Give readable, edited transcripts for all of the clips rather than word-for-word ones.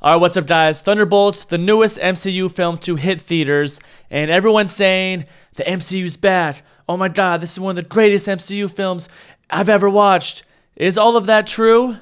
Alright, what's up guys? Thunderbolts, the newest MCU film to hit theaters, and everyone's saying the MCU's back. Oh my god, this is one of the greatest MCU films I've ever watched. Is all of that true?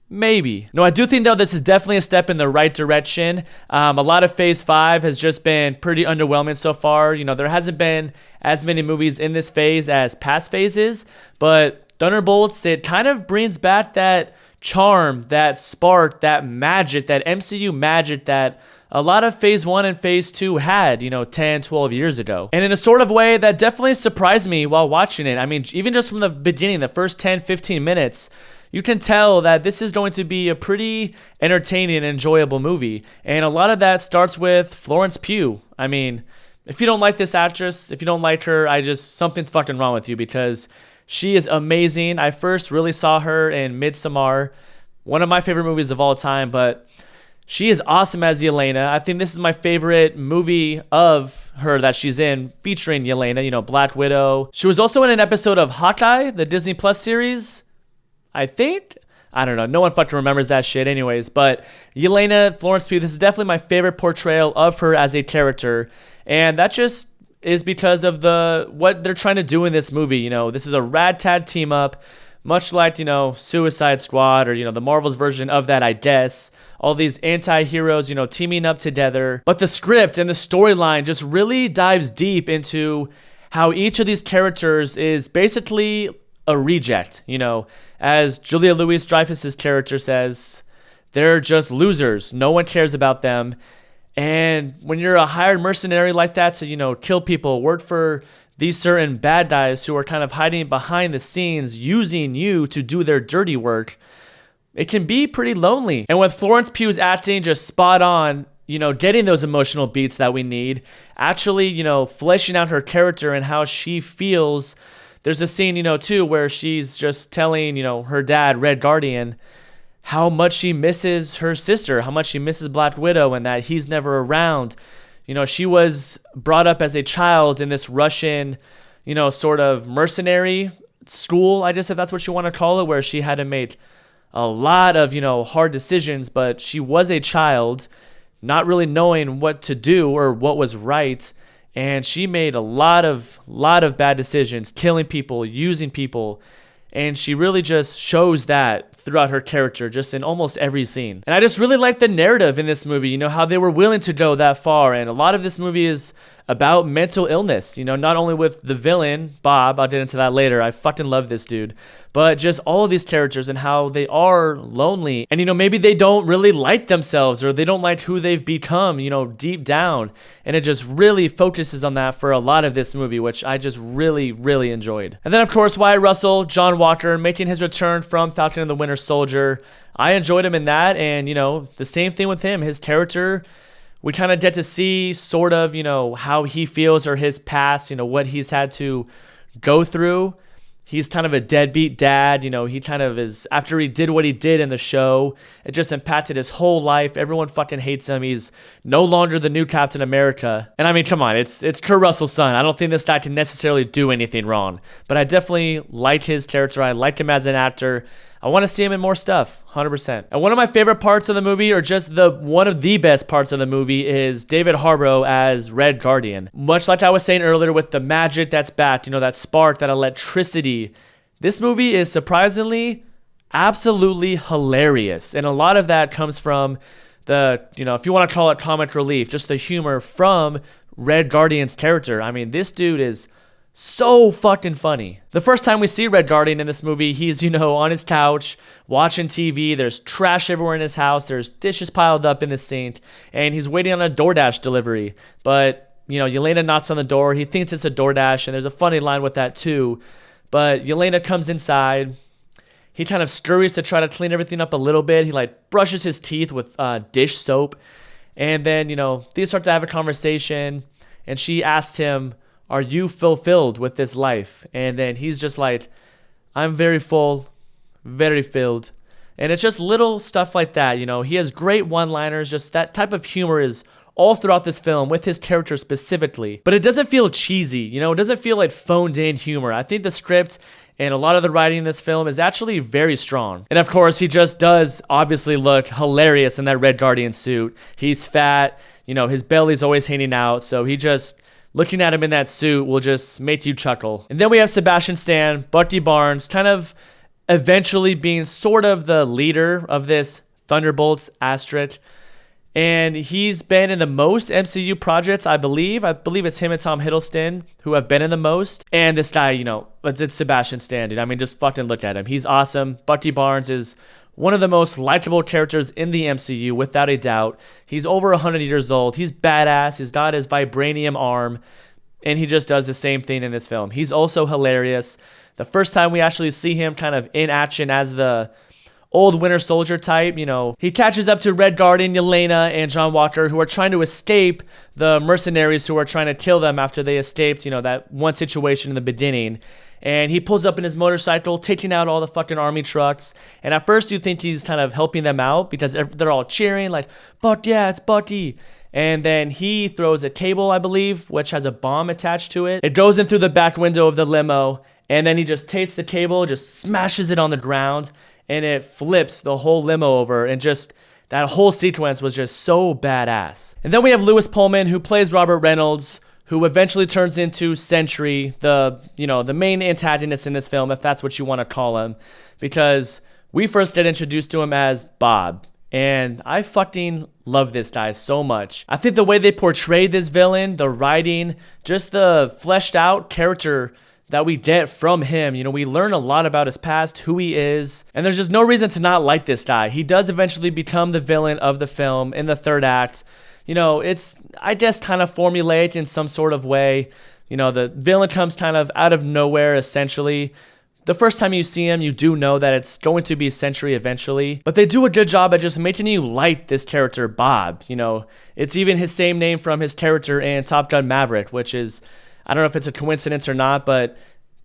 Maybe. No, I do think though this is definitely a step in the right direction. A lot of Phase 5 has just been pretty underwhelming so far. You know, there hasn't been as many movies in this phase as past phases, but Thunderbolts, it kind of brings back that charm, that spark, that magic, that MCU magic that a lot of Phase 1 and Phase 2 had, 10, 12 years ago. And in a sort of way that definitely surprised me while watching it. I mean, even just from the beginning, the first 10, 15 minutes, you can tell that this is going to be a pretty entertaining and enjoyable movie. And a lot of that starts with Florence Pugh. I mean, if you don't like this actress, if you don't like her, something's fucking wrong with you because she is amazing. I first really saw her in Midsommar, one of my favorite movies of all time, but she is awesome as Yelena. I think this is my favorite movie of her that she's in, featuring Yelena, Black Widow. She was also in an episode of Hawkeye, the Disney Plus series, I think. I don't know. No one fucking remembers that shit anyways, but Yelena, Florence Pugh, this is definitely my favorite portrayal of her as a character, and that just is because of what they're trying to do in this movie. This is a rad-tad team up, much like, Suicide Squad or, the Marvel's version of that, I guess. All these anti-heroes, teaming up together. But the script and the storyline just really dives deep into how each of these characters is basically a reject. As Julia Louis-Dreyfus's character says, they're just losers. No one cares about them. And when you're a hired mercenary like that to, kill people, work for these certain bad guys who are kind of hiding behind the scenes, using you to do their dirty work, it can be pretty lonely. And with Florence Pugh's acting just spot on, getting those emotional beats that we need, actually, fleshing out her character and how she feels. There's a scene, too, where she's just telling, her dad, Red Guardian, how much she misses her sister, how much she misses Black Widow, and that he's never around. She was brought up as a child in this Russian, sort of mercenary school, I guess, if that's what you want to call it, where she had to make a lot of, hard decisions, but she was a child, not really knowing what to do or what was right, and she made a lot of bad decisions, killing people, using people, and she really just shows that throughout her character, just in almost every scene. And I just really like the narrative in this movie, how they were willing to go that far. And a lot of this movie is about mental illness, not only with the villain, Bob, I'll get into that later, I fucking love this dude, but just all of these characters and how they are lonely. And, maybe they don't really like themselves or they don't like who they've become, deep down. And it just really focuses on that for a lot of this movie, which I just really, really enjoyed. And then, of course, Wyatt Russell, John Walker, making his return from Falcon and the Winter Soldier. I enjoyed him in that. And, the same thing with him, his character, we kind of get to see sort of, how he feels or his past, what he's had to go through. He's kind of a deadbeat dad, he kind of is, after he did what he did in the show, it just impacted his whole life. Everyone fucking hates him. He's no longer the new Captain America. And I mean, come on, it's Kurt Russell's son. I don't think this guy can necessarily do anything wrong, but I definitely like his character. I like him as an actor. I want to see him in more stuff, 100%. And one of my favorite parts of the movie, or just one of the best parts of the movie, is David Harbour as Red Guardian. Much like I was saying earlier with the magic that's back, that spark, that electricity. This movie is surprisingly, absolutely hilarious. And a lot of that comes from the, if you want to call it comic relief, just the humor from Red Guardian's character. I mean, this dude is so fucking funny. The first time we see Red Guardian in this movie, he's, on his couch, watching TV. There's trash everywhere in his house. There's dishes piled up in the sink. And he's waiting on a DoorDash delivery. But, Yelena knocks on the door. He thinks it's a DoorDash. And there's a funny line with that, too. But Yelena comes inside. He kind of scurries to try to clean everything up a little bit. He, brushes his teeth with dish soap. And then, they start to have a conversation. And she asked him, "Are you fulfilled with this life?" And then he's just like, "I'm very full, very filled." And it's just little stuff like that, he has great one-liners. Just that type of humor is all throughout this film with his character specifically. But it doesn't feel cheesy, it doesn't feel like phoned in humor. I think the script and a lot of the writing in this film is actually very strong. And of course, he just does obviously look hilarious in that Red Guardian suit. He's fat, his belly's always hanging out, so he just, looking at him in that suit will just make you chuckle. And then we have Sebastian Stan, Bucky Barnes, kind of eventually being sort of the leader of this Thunderbolts asterisk. And he's been in the most MCU projects, I believe. I believe it's him and Tom Hiddleston who have been in the most. And this guy, it's Sebastian Stan, dude. I mean, just fucking look at him. He's awesome. Bucky Barnes is one of the most likable characters in the MCU, without a doubt. He's over 100 years old. He's badass. He's got his vibranium arm. And he just does the same thing in this film. He's also hilarious. The first time we actually see him kind of in action as the old Winter Soldier type, he catches up to Red Guardian, Yelena, and John Walker, who are trying to escape the mercenaries who are trying to kill them after they escaped, that one situation in the beginning. And he pulls up in his motorcycle, taking out all the fucking army trucks. And at first you think he's kind of helping them out because they're all cheering like, "Buck, yeah, it's Bucky." And then he throws a table, I believe, which has a bomb attached to it. It goes in through the back window of the limo. And then he just takes the table, just smashes it on the ground. And it flips the whole limo over, and just that whole sequence was just so badass. And then we have Lewis Pullman, who plays Robert Reynolds, who eventually turns into Sentry, the main antagonist in this film, if that's what you want to call him, because we first get introduced to him as Bob. And I fucking love this guy so much. I think the way they portrayed this villain, the writing, just the fleshed out character that we get from him. We learn a lot about his past, who he is, and there's just no reason to not like this guy. He does eventually become the villain of the film in the third act. It's, I guess, kind of formulaic in some sort of way. The villain comes kind of out of nowhere, essentially. The first time you see him, you do know that it's going to be Sentry eventually, but they do a good job at just making you like this character, Bob. It's even his same name from his character in Top Gun Maverick, which is, I don't know if it's a coincidence or not, but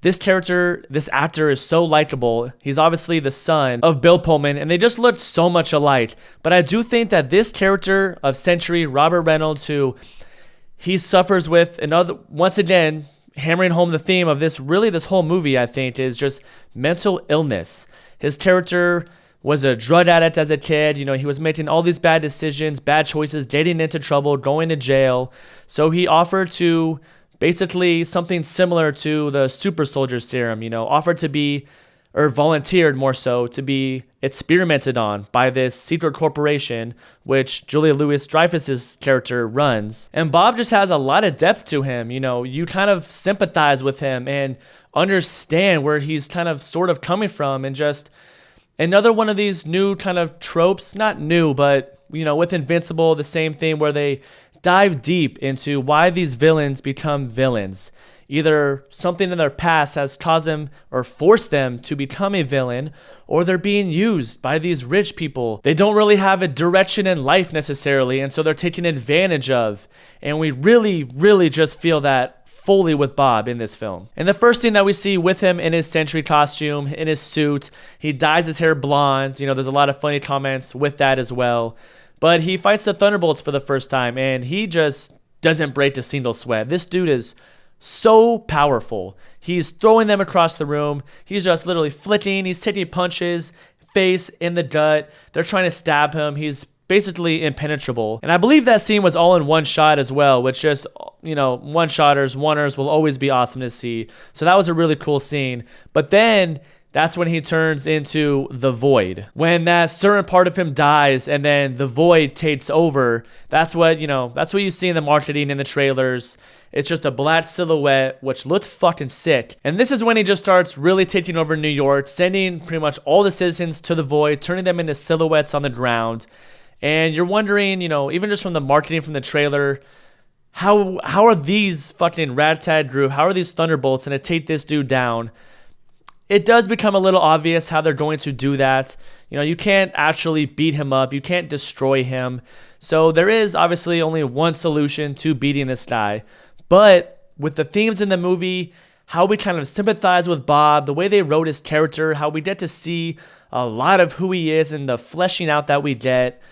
this character, this actor is so likable. He's obviously the son of Bill Pullman, and they just look so much alike. But I do think that this character of Sentry, Robert Reynolds, who he suffers with another, once again, hammering home the theme of this whole movie, I think, is just mental illness. His character was a drug addict as a kid. He was making all these bad decisions, bad choices, getting into trouble, going to jail. So he offered to basically something similar to the super soldier serum, offered to be, or volunteered more so, to be experimented on by this secret corporation, which Julia Louis-Dreyfus's character runs. And Bob just has a lot of depth to him. You kind of sympathize with him and understand where he's kind of sort of coming from, and just another one of these new kind of tropes, not new, but, with Invincible, the same thing where they dive deep into why these villains become villains. Either something in their past has caused them or forced them to become a villain, or they're being used by these rich people. They don't really have a direction in life necessarily, and so they're taken advantage of. And we really, really just feel that fully with Bob in this film. And the first thing that we see with him in his Sentry costume, in his suit, he dyes his hair blonde. There's a lot of funny comments with that as well. But he fights the Thunderbolts for the first time, and he just doesn't break a single sweat. This dude is so powerful. He's throwing them across the room. He's just literally flicking. He's taking punches, face, in the gut. They're trying to stab him. He's basically impenetrable. And I believe that scene was all in one shot as well, which just, one-shotters, oneers will always be awesome to see. So that was a really cool scene. But then that's when he turns into the Void. When that certain part of him dies and then the Void takes over, that's what you see in the marketing, in the trailers. It's just a black silhouette, which looked fucking sick. And this is when he just starts really taking over New York, sending pretty much all the citizens to the Void, turning them into silhouettes on the ground. And you're wondering, even just from the marketing, from the trailer, how are these fucking ragtag group, how are these Thunderbolts going to take this dude down? It does become a little obvious how they're going to do that. You can't actually beat him up. You can't destroy him. So there is obviously only one solution to beating this guy. But with the themes in the movie, how we kind of sympathize with Bob, the way they wrote his character, how we get to see a lot of who he is and the fleshing out that we get.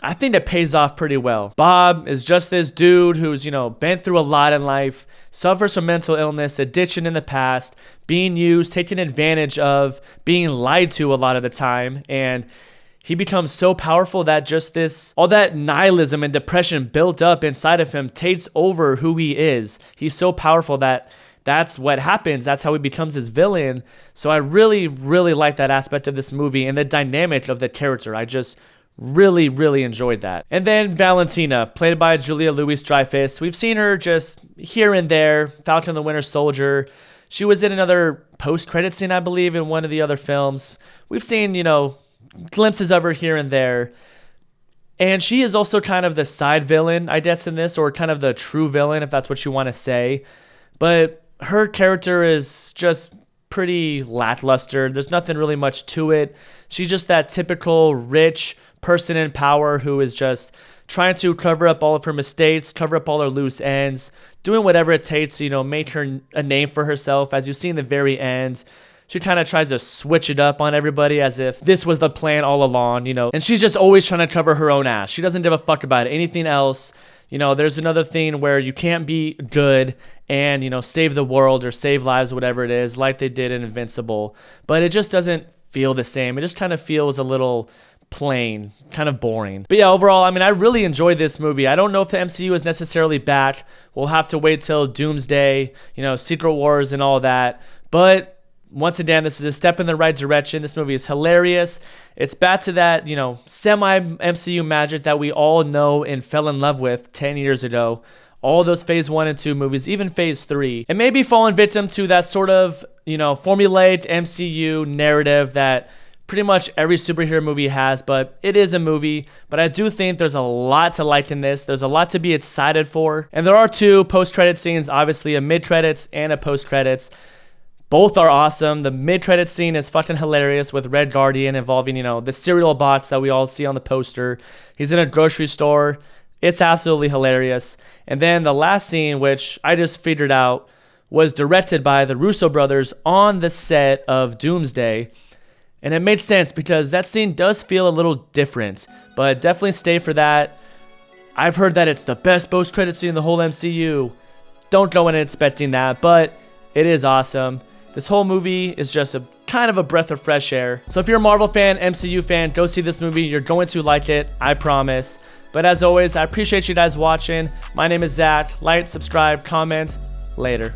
I think it pays off pretty well. Bob is just this dude who's, been through a lot in life, suffers from mental illness, addiction in the past, being used, taken advantage of, being lied to a lot of the time, and he becomes so powerful that just all that nihilism and depression built up inside of him takes over who he is. He's so powerful that that's what happens. That's how he becomes his villain. So I really, really like that aspect of this movie and the dynamic of the character. I just really, really enjoyed that. And then Valentina, played by Julia Louis-Dreyfus. We've seen her just here and there. Falcon and the Winter Soldier. She was in another post-credit scene, I believe, in one of the other films. We've seen, glimpses of her here and there. And she is also kind of the side villain, I guess, in this, or kind of the true villain, if that's what you want to say. But her character is just pretty lackluster. There's nothing really much to it. She's just that typical rich person in power who is just trying to cover up all of her mistakes, cover up all her loose ends, doing whatever it takes to, make her a name for herself. As you see in the very end, she kind of tries to switch it up on everybody as if this was the plan all along, and she's just always trying to cover her own ass. She doesn't give a fuck about anything else. There's another thing where you can't be good and, save the world or save lives, whatever it is, like they did in Invincible. But it just doesn't feel the same. It just kind of feels a little plain, kind of boring. But yeah, overall, I really enjoyed this movie. I don't know if the MCU is necessarily back. We'll have to wait till Doomsday, Secret Wars and all that. But once again, this is a step in the right direction. This movie is hilarious. It's back to that, semi-MCU magic that we all know and fell in love with 10 years ago. All those phase 1 and 2 movies, even phase 3. And maybe fallen victim to that sort of, formulaic MCU narrative that pretty much every superhero movie has, but it is a movie. But I do think there's a lot to like in this. There's a lot to be excited for. And there are 2 post-credit scenes, obviously a mid-credits and a post-credits. Both are awesome. The mid-credit scene is fucking hilarious with Red Guardian involving, the cereal box that we all see on the poster. He's in a grocery store. It's absolutely hilarious. And then the last scene, which I just figured out, was directed by the Russo brothers on the set of Doomsday. And it made sense because that scene does feel a little different, but definitely stay for that. I've heard that it's the best post-credit scene in the whole MCU. Don't go in expecting that, but it is awesome. This whole movie is just a kind of a breath of fresh air. So if you're a Marvel fan, MCU fan, go see this movie. You're going to like it, I promise. But as always, I appreciate you guys watching. My name is Zach. Like, subscribe, comment. Later.